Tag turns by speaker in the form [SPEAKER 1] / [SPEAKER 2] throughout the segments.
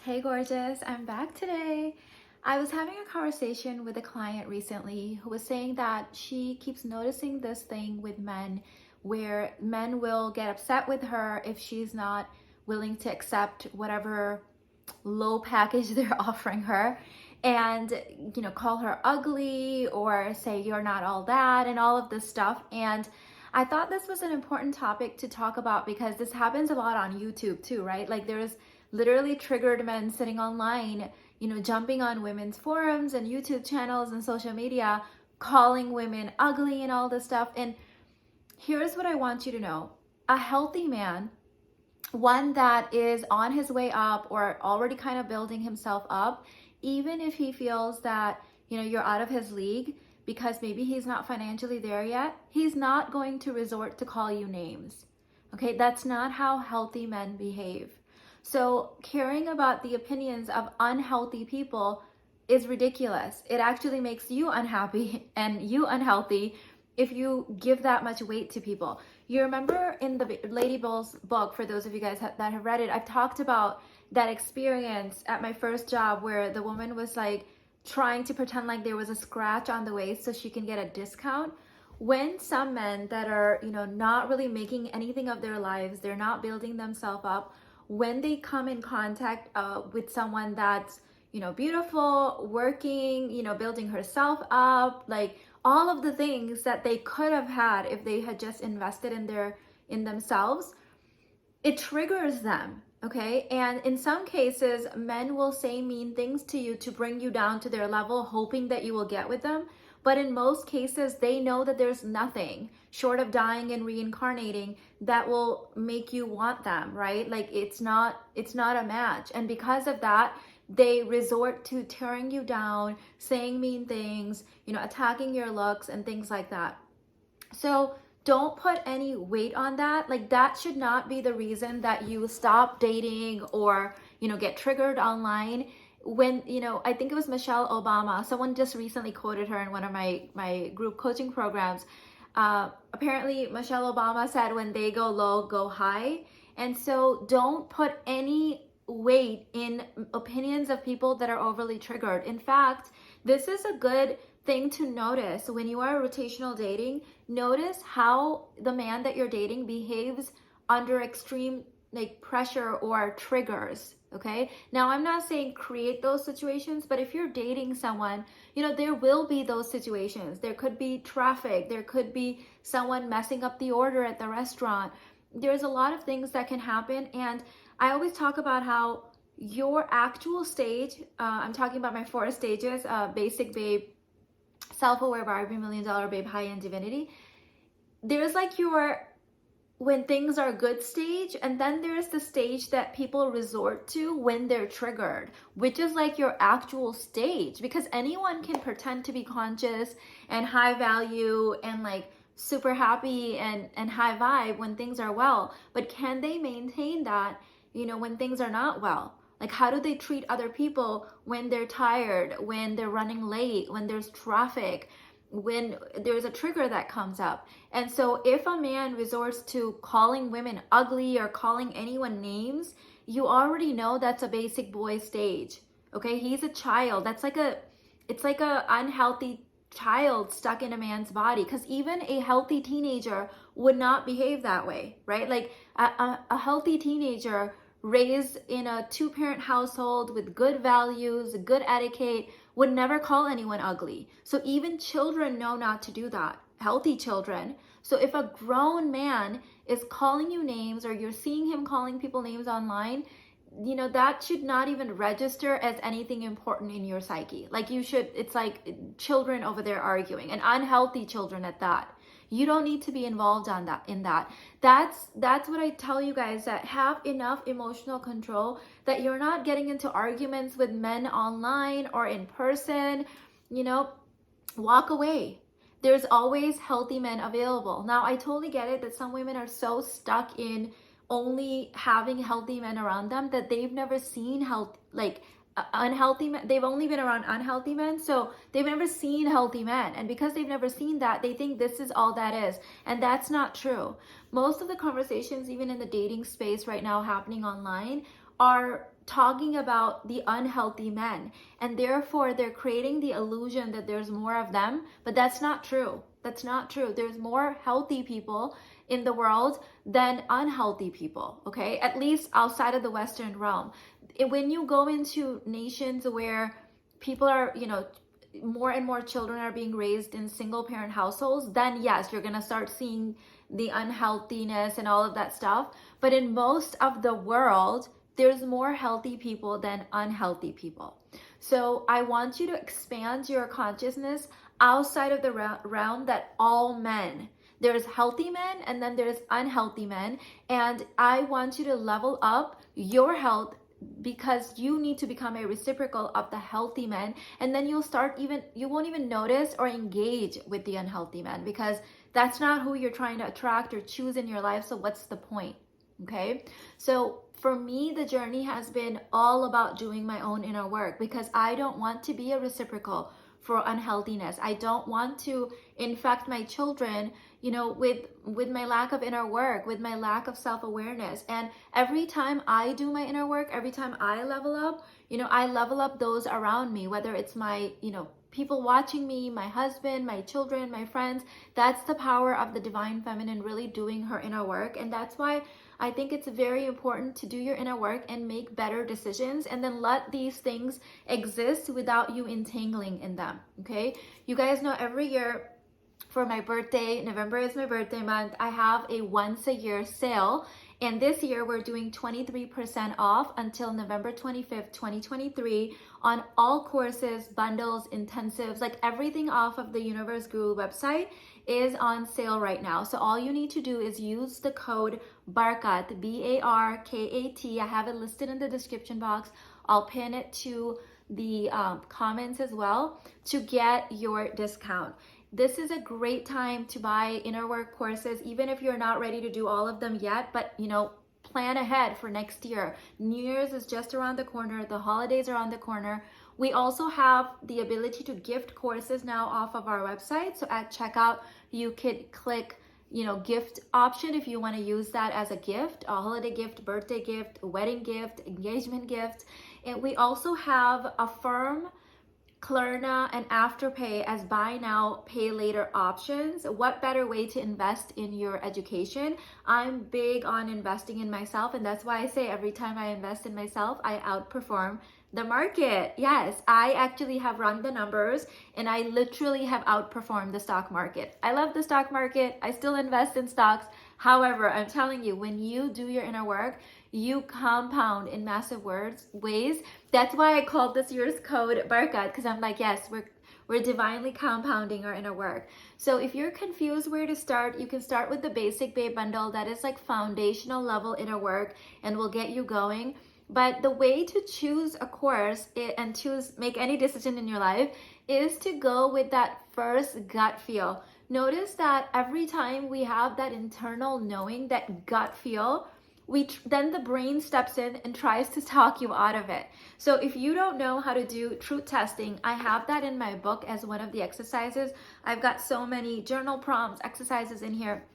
[SPEAKER 1] Hey gorgeous, I'm back today. I was having a conversation with a client recently who was saying that she keeps noticing this thing with men where men will get upset with her if she's not willing to accept whatever low package they're offering her and call her ugly or say you're not all that and all of this stuff. And I thought this was an important topic to talk about because this happens a lot on YouTube too, right? Like there's literally triggered men sitting online, jumping on women's forums and YouTube channels and social media, calling women ugly and all this stuff. And here's what I want you to know. A healthy man, one that is on his way up or already kind of building himself up, even if he feels that, you're out of his league because maybe he's not financially there yet, he's not going to resort to call you names. Okay, that's not how healthy men behave. So caring about the opinions of unhealthy people is ridiculous. It actually makes you unhappy and you unhealthy if you give that much weight to people. You remember in the Lady Bull's book, for those of you guys that have read it, I've talked about that experience at my first job where the woman was like trying to pretend like there was a scratch on the waist so she can get a discount. When some men that are, not really making anything of their lives, they're not building themselves up, when they come in contact with someone that's, beautiful, working, building herself up, like all of the things that they could have had if they had just invested in themselves, it triggers them. Okay. And in some cases, men will say mean things to you to bring you down to their level, hoping that you will get with them. But in most cases, they know that there's nothing short of dying and reincarnating that will make you want them, right? Like it's not a match. And because of that, they resort to tearing you down, saying mean things, attacking your looks and things like that. So don't put any weight on that. Like that should not be the reason that you stop dating or, get triggered online. When, I think it was Michelle Obama, someone just recently quoted her in one of my group coaching programs. Apparently Michelle Obama said, when they go low, go high. And so don't put any weight in opinions of people that are overly triggered. In fact, this is a good thing to notice when you are rotational dating. Notice how the man that you're dating behaves under extreme pressure or triggers. Okay, now I'm not saying create those situations, but if you're dating someone, there will be those situations. There could be traffic, there could be someone messing up the order at the restaurant. There's a lot of things that can happen. And I always talk about how your actual stage, I'm talking about my 4 stages, basic babe, self-aware Barbie, $1 million babe, high-end divinity. There's like your when things are good stage, and then there's the stage that people resort to when they're triggered, which is like your actual stage, because anyone can pretend to be conscious and high value and like super happy and high vibe when things are well, but can they maintain that when things are not well? Like how do they treat other people when they're tired, when they're running late, when there's traffic, when there's a trigger that comes up? And so if a man resorts to calling women ugly or calling anyone names, you already know that's a basic boy stage. Okay, he's a child. It's like a unhealthy child stuck in a man's body, because even a healthy teenager would not behave that way, right? Like a healthy teenager raised in a 2-parent household with good values, good etiquette, would never call anyone ugly. So even children know not to do that, healthy children. So if a grown man is calling you names or you're seeing him calling people names online, that should not even register as anything important in your psyche. Like it's like children over there arguing, and unhealthy children at that. You don't need to be involved in that. That's what I tell you guys, that have enough emotional control that you're not getting into arguments with men online or in person. Walk away. There's always healthy men available. Now, I totally get it that some women are so stuck in only having healthy men around them that they've never seen unhealthy men. They've only been around unhealthy men, so they've never seen healthy men. And because they've never seen that, they think this is all that is. And that's not true. Most of the conversations, even in the dating space right now happening online, are talking about the unhealthy men, and therefore they're creating the illusion that there's more of them, but that's not true. That's not true. There's more healthy people in the world than unhealthy people, okay? At least outside of the Western realm. When you go into nations where people are, more and more children are being raised in single parent households, then yes, you're going to start seeing the unhealthiness and all of that stuff. But in most of the world, there's more healthy people than unhealthy people. So I want you to expand your consciousness outside of the realm that all men, there's healthy men and then there's unhealthy men. And I want you to level up your health, because you need to become a reciprocal of the healthy men, and then you won't even notice or engage with the unhealthy men, because that's not who you're trying to attract or choose in your life. So what's the point? Okay, so for me, the journey has been all about doing my own inner work, because I don't want to be a reciprocal for unhealthiness. I don't want to infect my children, with my lack of inner work, with my lack of self-awareness. And every time I do my inner work, every time I level up, I level up those around me, whether it's my, people watching me, my husband, my children, my friends. That's the power of the divine feminine really doing her inner work. And that's why I think it's very important to do your inner work and make better decisions, and then let these things exist without you entangling in them. Okay, you guys know every year for my birthday, November is my birthday month, I have a once a year sale. And this year we're doing 23% off until November 25th, 2023 on all courses, bundles, intensives, like everything off of the Universe Guru website is on sale right now. So all you need to do is use the code BARKAT, BARKAT. I have it listed in the description box. I'll pin it to the comments as well to get your discount. This is a great time to buy inner work courses, even if you're not ready to do all of them yet, but plan ahead for next year. New Year's is just around the corner. The holidays are on the corner. We also have the ability to gift courses now off of our website. So at checkout, you could click, gift option if you want to use that as a gift, a holiday gift, birthday gift, wedding gift, engagement gift. And we also have Affirm, Klarna, and Afterpay as buy now, pay later options. What better way to invest in your education? I'm big on investing in myself, and that's why I say every time I invest in myself, I outperform the market. Yes, I actually have run the numbers, and I literally have outperformed the stock market. I love the stock market. I still invest in stocks. However, I'm telling you, when you do your inner work, you compound in massive ways. That's why I called this year's code Barkat, because I'm like, yes, we're divinely compounding our inner work. So if you're confused where to start, you can start with the Basic Babe bundle. That is like foundational level inner work and will get you going. But the way to choose a course and make any decision in your life is to go with that first gut feel. Notice that every time we have that internal knowing, that gut feel, then the brain steps in and tries to talk you out of it. So if you don't know how to do truth testing, I have that in my book as one of the exercises. I've got so many journal prompts, exercises in here.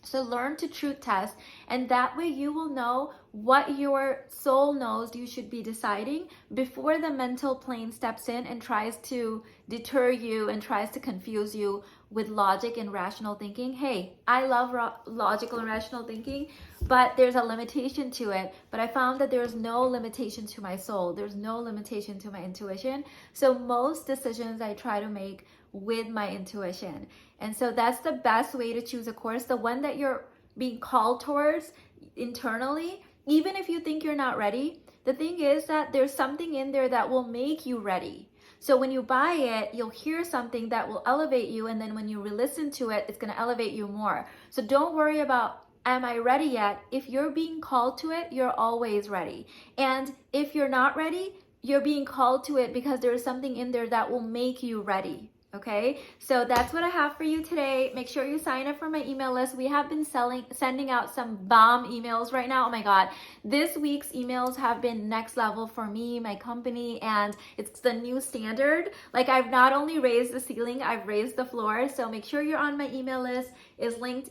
[SPEAKER 1] So learn to truth test, and that way you will know what your soul knows you should be deciding before the mental plane steps in and tries to deter you and tries to confuse you with logic and rational thinking. Hey, I love logical and rational thinking, but there's a limitation to it. But I found that there's no limitation to my soul. There's no limitation to my intuition. So most decisions I try to make with my intuition. And so that's the best way to choose a course, the one that you're being called towards internally. Even if you think you're not ready, the thing is that there's something in there that will make you ready. So when you buy it, you'll hear something that will elevate you, and then when you re-listen to it, it's going to elevate you more. So don't worry about, am I ready yet? If you're being called to it, you're always ready. And if you're not ready, you're being called to it because there's something in there that will make you ready. Okay, so that's what I have for you today. Make sure you sign up for my email list. We have been sending out some bomb emails right now. Oh my God, this week's emails have been next level for me, my company, and it's the new standard. Like, I've not only raised the ceiling, I've raised the floor. So make sure you're on my email list. It's linked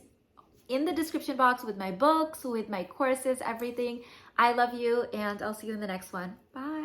[SPEAKER 1] in the description box with my books, with my courses, everything. I love you, and I'll see you in the next one. Bye.